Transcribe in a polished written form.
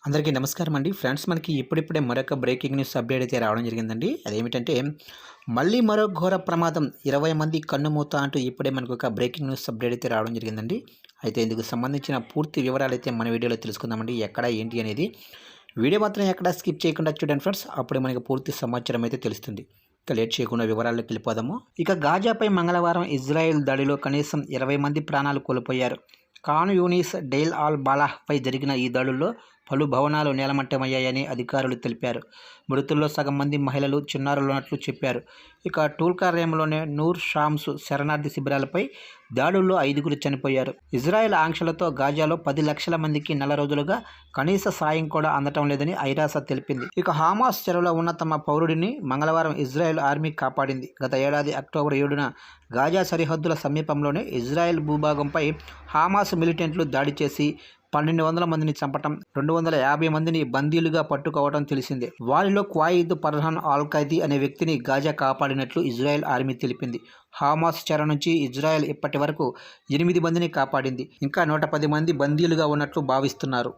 అందరికీ నమస్కారం అండి. ఫ్రెండ్స్, మనకి ఇప్పుడిప్పుడే మరొక బ్రేకింగ్ న్యూస్ అప్డేట్ అయితే రావడం జరిగిందండి. అదేమిటంటే మళ్ళీ మరో ఘోర ప్రమాదం, 20 మంది కన్నుమూత అంటూ ఇప్పుడే మనకు ఒక బ్రేకింగ్ న్యూస్ అప్డేట్ అయితే రావడం జరిగిందండి. అయితే ఇందుకు సంబంధించిన పూర్తి వివరాలు అయితే మన వీడియోలో తెలుసుకుందామండి. ఎక్కడ ఏంటి అనేది వీడియో మాత్రం ఎక్కడ స్కిప్ చేయకుండా చూడండి ఫ్రెండ్స్. అప్పుడే మనకి పూర్తి సమాచారం అయితే తెలుస్తుంది. ఇక లేట్ చేయకుండా వివరాల్లోకి వెళ్ళిపోదాము. ఇక గాజాపై మంగళవారం ఇజ్రాయెల్ దాడిలో కనీసం 20 మంది ప్రాణాలు కోల్పోయారు. ఖాన్ యూనిస్, డెయిల్ అల్ బాలాహ్పై జరిగిన ఈ దాడుల్లో పలు భవనాలు నేలమట్టమయ్యాయని అధికారులు తెలిపారు. మృతుల్లో సగం మంది మహిళలు, చిన్నారులున్నట్లు చెప్పారు. ఇక టూల్కారేంలోని నూర్ షామ్స్ శరణార్థి శిబిరాలపై దాడుల్లో 5గురు చనిపోయారు. ఇజ్రాయెల్ ఆంక్షలతో గాజాలో 10 లక్షల మందికి నెల రోజులుగా కనీస సాయం కూడా అందటం లేదని ఐరాస తెలిపింది. ఇక హమాస్ చెరలో ఉన్న తమ పౌరుడిని మంగళవారం ఇజ్రాయెల్ ఆర్మీ కాపాడింది. గత ఏడాది అక్టోబర్ 7న గాజా సరిహద్దుల సమీపంలోని ఇజ్రాయెల్ భూభాగంపై హమాస్ మిలిటెంట్లు దాడి చేసి 1200 మందిని చంపటం, 250 మందిని బందీలుగా పట్టుకోవడం తెలిసిందే. వారిలో క్వాయిద్ ఫర్హాన్ అల్ ఖైదీ అనే వ్యక్తిని గాజా కాపాడినట్లు ఇజ్రాయెల్ ఆర్మీ తెలిపింది. హమాస్ చెర నుంచి ఇజ్రాయెల్ ఇప్పటి వరకు 8 మందిని కాపాడింది. ఇంకా 110 మంది బందీలుగా ఉన్నట్లు భావిస్తున్నారు.